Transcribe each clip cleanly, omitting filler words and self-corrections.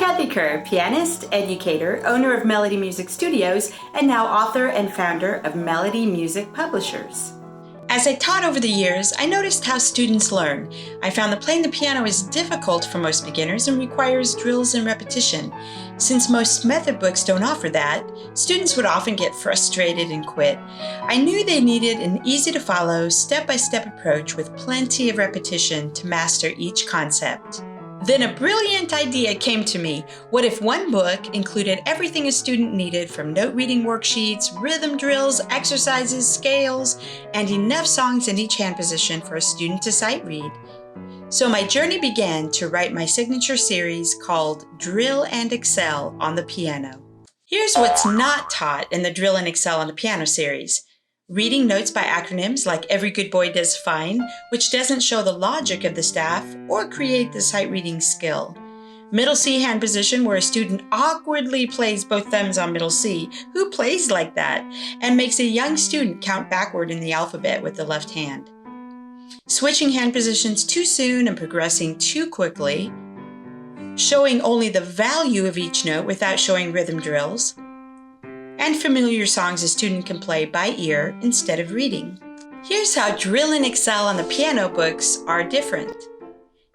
Kathy Kerr, pianist, educator, owner of Melody Music Studios, and now author and founder of Melody Music Publishers. As I taught over the years, I noticed how students learn. I found that playing the piano is difficult for most beginners and requires drills and repetition. Since most method books don't offer that, students would often get frustrated and quit. I knew they needed an easy-to-follow, step-by-step approach with plenty of repetition to master each concept. Then a brilliant idea came to me. What if one book included everything a student needed, from note reading worksheets, rhythm drills, exercises, scales, and enough songs in each hand position for a student to sight read? So my journey began to write my signature series called Drill and Excel on the Piano. Here's what's not taught in the Drill and Excel on the Piano series. Reading notes by acronyms like Every Good Boy Does Fine, which doesn't show the logic of the staff or create the sight reading skill. Middle C hand position, where a student awkwardly plays both thumbs on middle C. Who plays like that? And makes a young student count backward in the alphabet with the left hand. Switching hand positions too soon and progressing too quickly. Showing only the value of each note without showing rhythm drills. And familiar songs a student can play by ear instead of reading. Here's how Drill and Excel on the Piano books are different.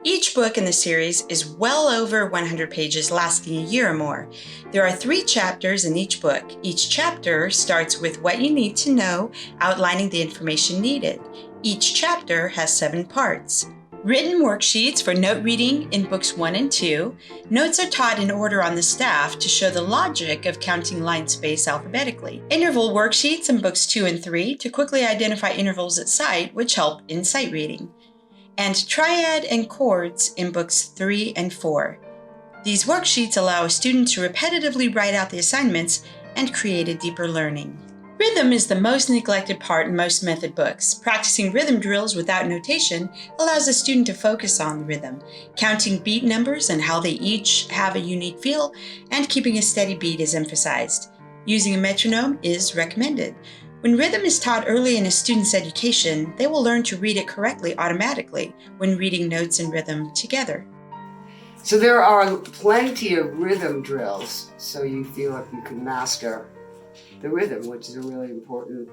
Each book in the series is well over 100 pages, lasting a year or more. There are 3 chapters in each book. Each chapter starts with what you need to know, outlining the information needed. Each chapter has 7 parts. Written worksheets for note reading in books 1 and 2. Notes are taught in order on the staff to show the logic of counting line space alphabetically. Interval worksheets in books 2 and 3 to quickly identify intervals at sight, which help in sight reading. And Triad and Chords in books 3 and 4. These worksheets allow a student to repetitively write out the assignments and create a deeper learning. Rhythm is the most neglected part in most method books. Practicing rhythm drills without notation allows a student to focus on the rhythm, counting beat numbers and how they each have a unique feel, and keeping a steady beat is emphasized. Using a metronome is recommended. When rhythm is taught early in a student's education, they will learn to read it correctly automatically when reading notes and rhythm together. So there are plenty of rhythm drills, so you feel like you can master the rhythm, which is a really important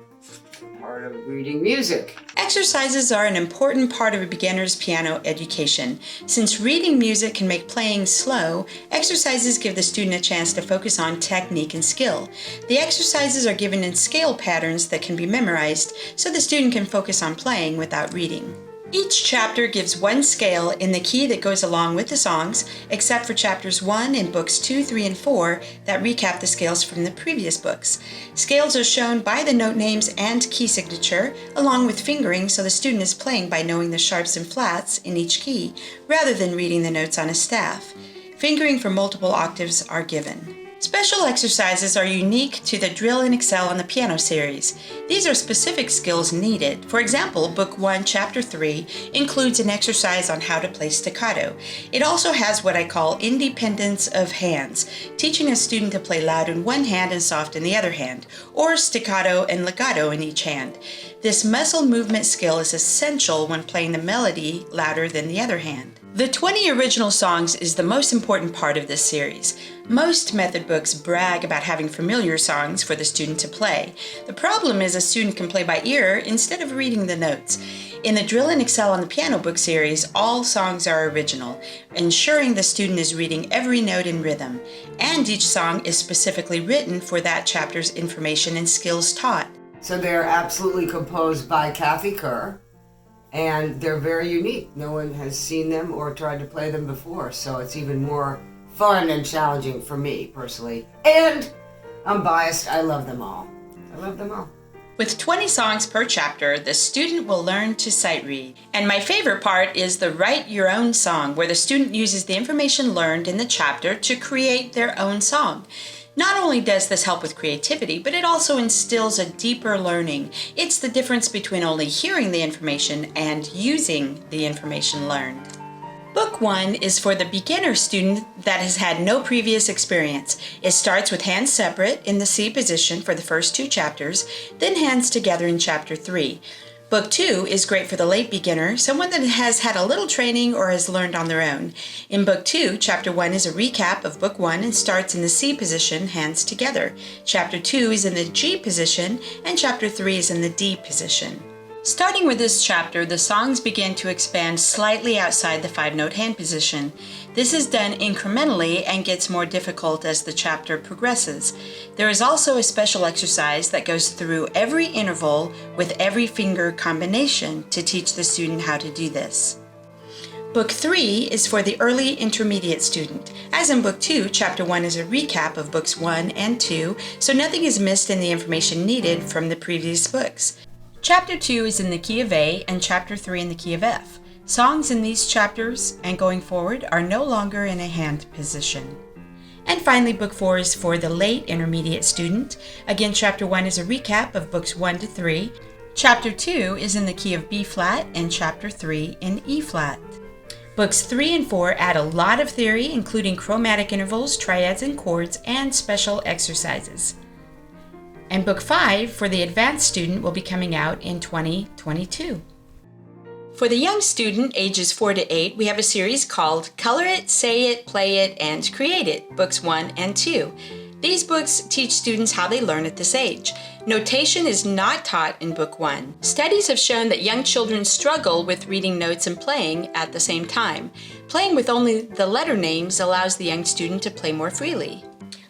part of reading music. Exercises are an important part of a beginner's piano education. Since reading music can make playing slow, exercises give the student a chance to focus on technique and skill. The exercises are given in scale patterns that can be memorized, so the student can focus on playing without reading. Each chapter gives one scale in the key that goes along with the songs, except for chapters 1 in books 2, 3, and 4 that recap the scales from the previous books. Scales are shown by the note names and key signature, along with fingering, so the student is playing by knowing the sharps and flats in each key, rather than reading the notes on a staff. Fingering for multiple octaves are given. Special exercises are unique to the Drill and Excel on the Piano series. These are specific skills needed. For example, Book 1, Chapter 3 includes an exercise on how to play staccato. It also has what I call independence of hands, teaching a student to play loud in one hand and soft in the other hand, or staccato and legato in each hand. This muscle movement skill is essential when playing the melody louder than the other hand. The 20 original songs is the most important part of this series. Most method books brag about having familiar songs for the student to play. The problem is a student can play by ear instead of reading the notes. In the Drill and Excel on the Piano book series, all songs are original, ensuring the student is reading every note in rhythm, and each song is specifically written for that chapter's information and skills taught. So they're absolutely composed by Kathy Kerr. And they're very unique. No one has seen them or tried to play them before, so it's even more fun and challenging for me personally. And I'm biased, I love them all. I love them all. With 20 songs per chapter, the student will learn to sight read. And my favorite part is the Write Your Own Song, where the student uses the information learned in the chapter to create their own song. Not only does this help with creativity, but it also instills a deeper learning. It's the difference between only hearing the information and using the information learned. Book 1 is for the beginner student that has had no previous experience. It starts with hands separate in the C position for the first 2 chapters, then hands together in chapter 3. Book 2 is great for the late beginner, someone that has had a little training or has learned on their own. In Book 2, Chapter 1 is a recap of Book 1 and starts in the C position, hands together. Chapter 2 is in the G position, and Chapter 3 is in the D position. Starting with this chapter, the songs begin to expand slightly outside the 5-note hand position. This is done incrementally and gets more difficult as the chapter progresses. There is also a special exercise that goes through every interval with every finger combination to teach the student how to do this. Book 3 is for the early intermediate student. As in Book 2, Chapter 1 is a recap of Books 1 and 2, so nothing is missed in the information needed from the previous books. Chapter 2 is in the key of A and Chapter 3 in the key of F. Songs in these chapters and going forward are no longer in a hand position. And finally, Book 4 is for the late intermediate student. Again, Chapter 1 is a recap of Books 1 to 3. Chapter 2 is in the key of B flat and Chapter 3 in E flat. Books 3 and 4 add a lot of theory, including chromatic intervals, triads and chords, and special exercises. And Book 5 for the advanced student will be coming out in 2022. For the young student, ages 4 to 8, we have a series called Color It, Say It, Play It, and Create It, Books 1 and 2. These books teach students how they learn at this age. Notation is not taught in Book 1. Studies have shown that young children struggle with reading notes and playing at the same time. Playing with only the letter names allows the young student to play more freely.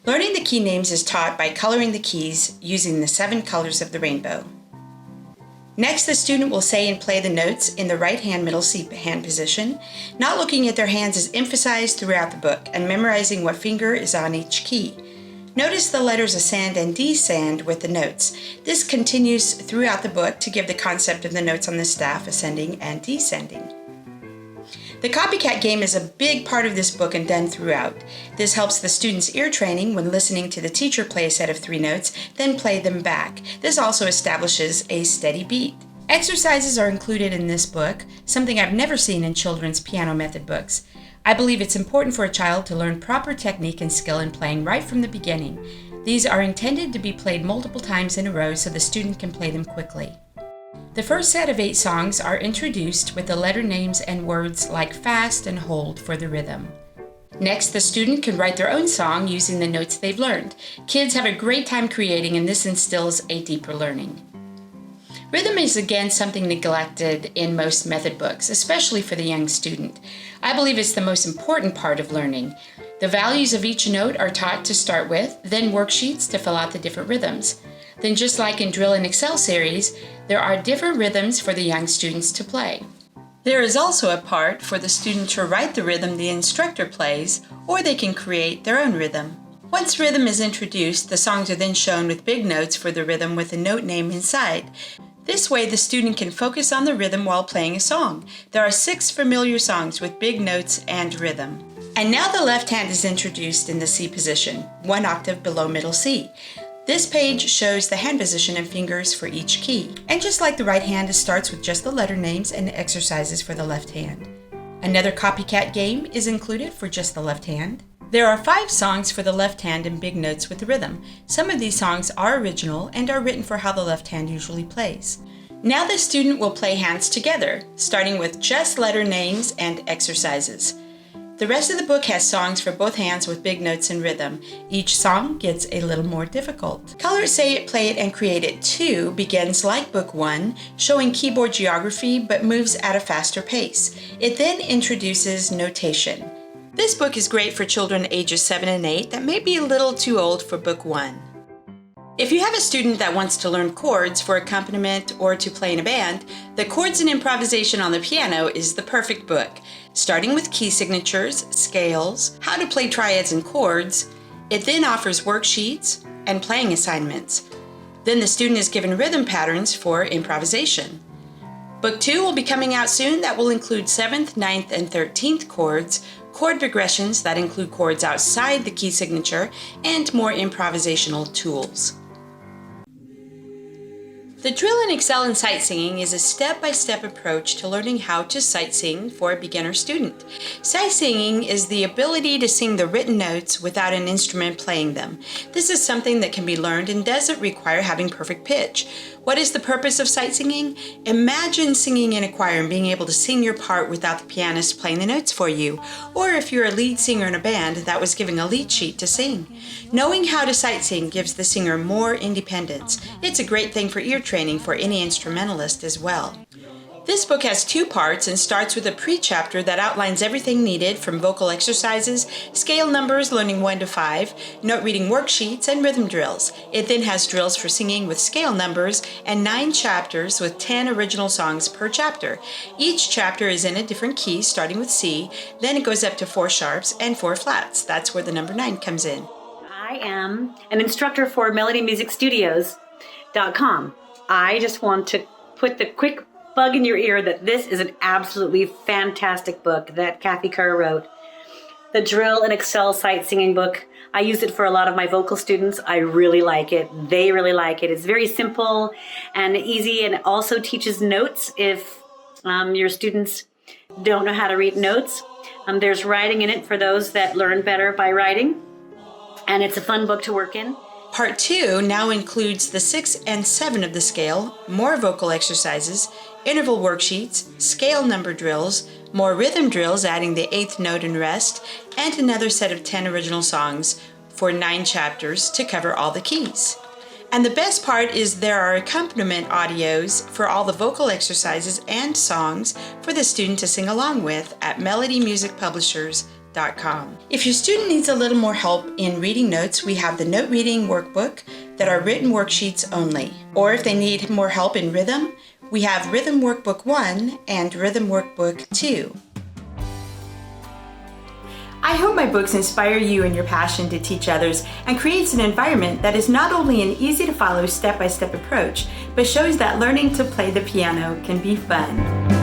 Learning the key names is taught by coloring the keys using the 7 colors of the rainbow. Next, the student will say and play the notes in the right hand middle C hand position. Not looking at their hands is emphasized throughout the book, and memorizing what finger is on each key. Notice the letters ascend and descend with the notes. This continues throughout the book to give the concept of the notes on the staff ascending and descending. The copycat game is a big part of this book and done throughout. This helps the student's ear training when listening to the teacher play a set of 3 notes, then play them back. This also establishes a steady beat. Exercises are included in this book, something I've never seen in children's piano method books. I believe it's important for a child to learn proper technique and skill in playing right from the beginning. These are intended to be played multiple times in a row so the student can play them quickly. The first set of 8 songs are introduced with the letter names and words like fast and hold for the rhythm. Next, the student can write their own song using the notes they've learned. Kids have a great time creating, and this instills a deeper learning. Rhythm is again something neglected in most method books, especially for the young student. I believe it's the most important part of learning. The values of each note are taught to start with, then worksheets to fill out the different rhythms. Then, just like in Drill and Excel series, there are different rhythms for the young students to play. There is also a part for the student to write the rhythm the instructor plays, or they can create their own rhythm. Once rhythm is introduced, the songs are then shown with big notes for the rhythm with a note name inside. This way, the student can focus on the rhythm while playing a song. There are 6 familiar songs with big notes and rhythm. And now the left hand is introduced in the C position, 1 octave below middle C. This page shows the hand position and fingers for each key. And just like the right hand, it starts with just the letter names and exercises for the left hand. Another copycat game is included for just the left hand. There are 5 songs for the left hand and big notes with the rhythm. Some of these songs are original and are written for how the left hand usually plays. Now the student will play hands together, starting with just letter names and exercises. The rest of the book has songs for both hands with big notes and rhythm. Each song gets a little more difficult. Color It, Say It, Play It, and Create It 2 begins like Book 1, showing keyboard geography but moves at a faster pace. It then introduces notation. This book is great for children ages 7 and 8 that may be a little too old for Book 1. If you have a student that wants to learn chords for accompaniment or to play in a band, the Chords and Improvisation on the Piano is the perfect book. Starting with key signatures, scales, how to play triads and chords, it then offers worksheets and playing assignments. Then the student is given rhythm patterns for improvisation. Book 2 will be coming out soon that will include 7th, 9th, and 13th chords, chord progressions that include chords outside the key signature, and more improvisational tools. The Drill and Excel in Sight Singing is a step-by-step approach to learning how to sight sing for a beginner student. Sight singing is the ability to sing the written notes without an instrument playing them. This is something that can be learned and doesn't require having perfect pitch. What is the purpose of sight singing? Imagine singing in a choir and being able to sing your part without the pianist playing the notes for you. Or if you're a lead singer in a band that was given a lead sheet to sing. Knowing how to sight sing gives the singer more independence. It's a great thing for ear training for any instrumentalist as well. This book has 2 parts and starts with a pre-chapter that outlines everything needed from vocal exercises, scale numbers learning 1 to 5, note reading worksheets, and rhythm drills. It then has drills for singing with scale numbers and 9 chapters with 10 original songs per chapter. Each chapter is in a different key, starting with C, then it goes up to 4 sharps and 4 flats. That's where the number 9 comes in. I am an instructor for melodymusicstudios.com. I just want to put the quick bug in your ear that this is an absolutely fantastic book that Kathy Kerr wrote. The Drill and Excel Sight Singing book. I use it for a lot of my vocal students. I really like it. They really like it. It's very simple and easy, and it also teaches notes if your students don't know how to read notes. There's writing in it for those that learn better by writing, and it's a fun book to work in. Part 2 now includes the 6 and 7 of the scale, more vocal exercises, interval worksheets, scale number drills, more rhythm drills adding the 8th note and rest, and another set of 10 original songs for 9 chapters to cover all the keys. And the best part is there are accompaniment audios for all the vocal exercises and songs for the student to sing along with at melodymusicpublishers.com. If your student needs a little more help in reading notes, we have the note reading workbook that are written worksheets only. Or if they need more help in rhythm, we have Rhythm Workbook 1 and Rhythm Workbook 2. I hope my books inspire you in your passion to teach others and creates an environment that is not only an easy-to-follow step-by-step approach, but shows that learning to play the piano can be fun.